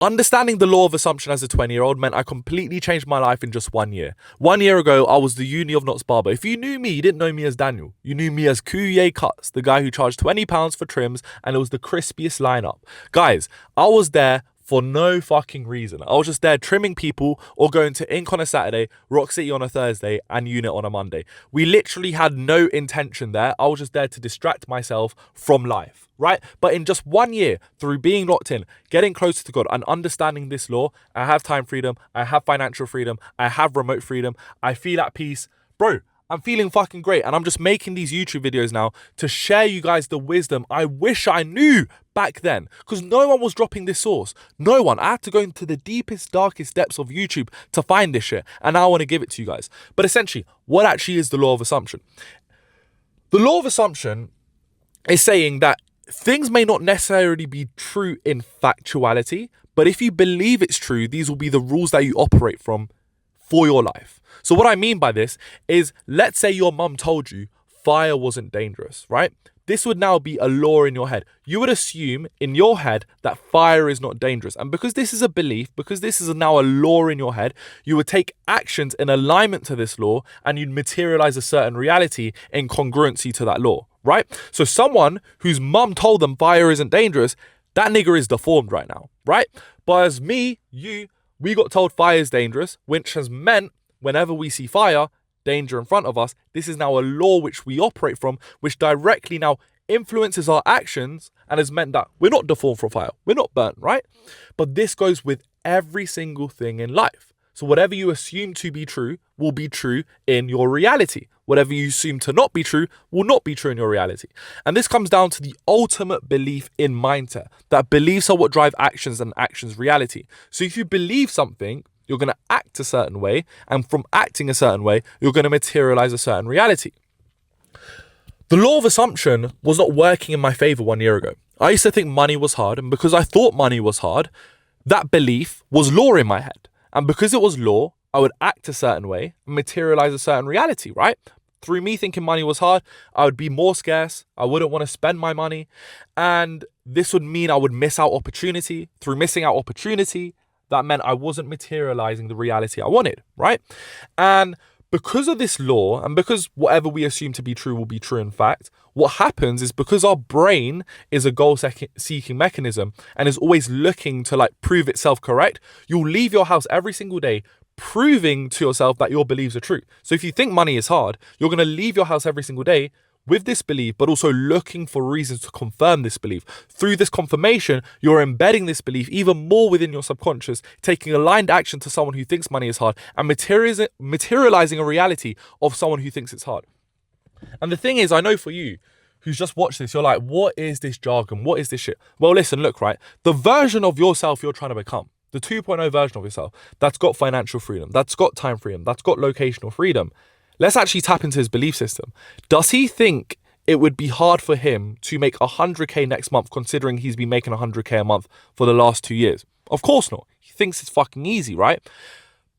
Understanding the law of assumption as a 20-year-old meant I completely changed my life in just 1 year. 1 year ago, I was the uni of Knott's barber. If you knew me, you didn't know me as Daniel. You knew me as Kuye Cuts, the guy who charged £20 for trims, and it was the crispiest lineup. Guys, I was there for no fucking reason. I was just there trimming people or going to Ink on a Saturday, Rock City on a Thursday, and Unit on a Monday. We literally had no intention there. I was just there to distract myself from life, right? But in just 1 year, through being locked in, getting closer to God and understanding this law, I have time freedom, I have financial freedom, I have remote freedom, I feel at peace. Bro, I'm feeling fucking great, and I'm just making these YouTube videos now to share you guys the wisdom I wish I knew back then, because no one was dropping this source. No one. I had to go into the deepest, darkest depths of YouTube to find this shit, and now I want to give it to you guys. But essentially, what actually is the law of assumption? The law of assumption is saying that things may not necessarily be true in factuality, but if you believe it's true, these will be the rules that you operate from for your life. So what I mean by this is, let's say your mum told you fire wasn't dangerous, right? This would now be a law in your head. You would assume in your head that fire is not dangerous. And because this is a belief, because this is now a law in your head, you would take actions in alignment to this law and you'd materialize a certain reality in congruency to that law, right? So someone whose mum told them fire isn't dangerous, that nigger is deformed right now, right? But as me, you, we got told fire is dangerous, which has meant whenever we see fire, danger in front of us, this is now a law which we operate from, which directly now influences our actions and has meant that we're not deformed from fire. We're not burnt, right? But this goes with every single thing in life. So whatever you assume to be true will be true in your reality. Whatever you assume to not be true will not be true in your reality. And this comes down to the ultimate belief in mindset, that beliefs are what drive actions and actions reality. So if you believe something, you're going to act a certain way, and from acting a certain way, you're going to materialize a certain reality. The law of assumption was not working in my favor 1 year ago. I used to think money was hard, and because I thought money was hard, that belief was law in my head. And because it was law, I would act a certain way and materialize a certain reality, right? Through me thinking money was hard, I would be more scarce. I wouldn't want to spend my money. And this would mean I would miss out opportunity. Through missing out opportunity, that meant I wasn't materializing the reality I wanted, right? And because of this law, and because whatever we assume to be true will be true in fact, what happens is, because our brain is a goal-seeking mechanism and is always looking to prove itself correct, you'll leave your house every single day proving to yourself that your beliefs are true. So if you think money is hard, you're going to leave your house every single day with this belief, but also looking for reasons to confirm this belief. Through this confirmation, you're embedding this belief even more within your subconscious, taking aligned action to someone who thinks money is hard and materializing a reality of someone who thinks it's hard. And the thing is, I know for you, who's just watched this, you're like, what is this jargon? What is this shit? Well, listen, look, right? The version of yourself you're trying to become, the 2.0 version of yourself, that's got financial freedom, that's got time freedom, that's got locational freedom. Let's actually tap into his belief system. Does he think it would be hard for him to make 100k next month, considering he's been making 100k a month for the last 2 years? Of course not. He thinks it's fucking easy, right?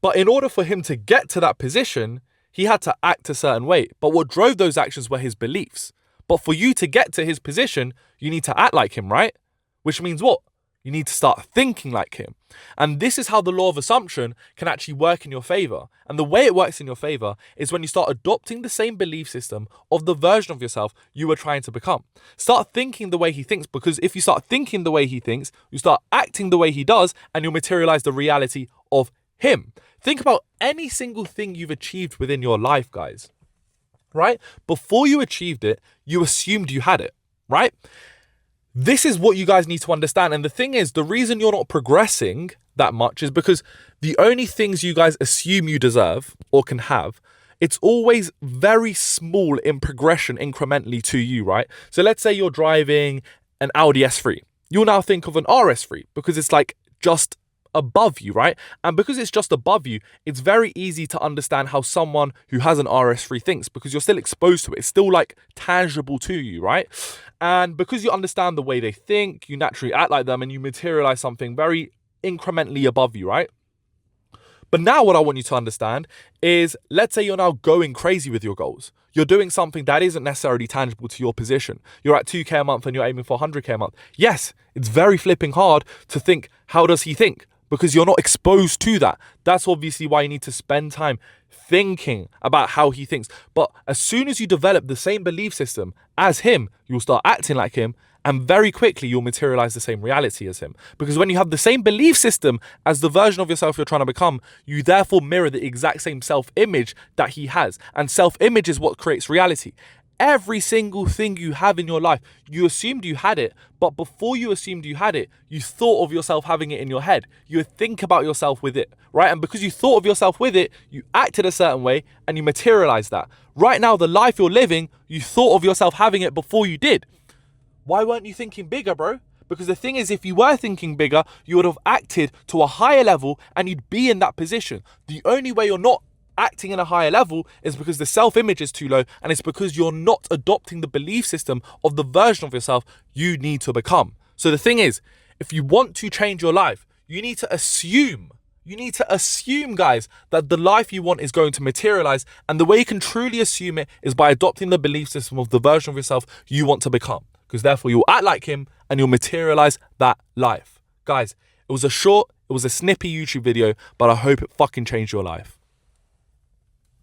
But in order for him to get to that position, he had to act a certain way. But what drove those actions were his beliefs. But for you to get to his position, you need to act like him, right? Which means what? You need to start thinking like him. And this is how the law of assumption can actually work in your favor. And the way it works in your favor is when you start adopting the same belief system of the version of yourself you were trying to become. Start thinking the way he thinks, because if you start thinking the way he thinks, you start acting the way he does, and you'll materialize the reality of him. Think about any single thing you've achieved within your life, guys, right? Before you achieved it, you assumed you had it, right? This is what you guys need to understand. And the thing is, the reason you're not progressing that much is because the only things you guys assume you deserve or can have, it's always very small in progression incrementally to you, right? So let's say you're driving an Audi S3. You'll now think of an RS3 because it's just above you, right? And because it's just above you, it's very easy to understand how someone who has an RS3 thinks, because you're still exposed to it. It's still tangible to you, right? And because you understand the way they think, you naturally act like them and you materialize something very incrementally above you, right? But now what I want you to understand is, let's say you're now going crazy with your goals. You're doing something that isn't necessarily tangible to your position. You're at 2K a month and you're aiming for 100K a month. Yes, it's very flipping hard to think, how does he think? Because you're not exposed to that. That's obviously why you need to spend time thinking about how he thinks. But as soon as you develop the same belief system as him, you'll start acting like him, and very quickly you'll materialize the same reality as him. Because when you have the same belief system as the version of yourself you're trying to become, you therefore mirror the exact same self-image that he has. And self-image is what creates reality. Every single thing you have in your life, you assumed you had it, but before you assumed you had it, you thought of yourself having it in your head. You think about yourself with it, right? And because you thought of yourself with it, you acted a certain way and you materialized that. Right now, the life you're living, you thought of yourself having it before you did. Why weren't you thinking bigger, bro? Because the thing is, if you were thinking bigger, you would have acted to a higher level and you'd be in that position. The only way you're not acting in a higher level is because the self-image is too low, and it's because you're not adopting the belief system of the version of yourself you need to become. So the thing is, if you want to change your life, you need to assume, guys, that the life you want is going to materialize. And the way you can truly assume it is by adopting the belief system of the version of yourself you want to become. Because therefore you'll act like him and you'll materialize that life. Guys, it was a snippy YouTube video, but I hope it fucking changed your life.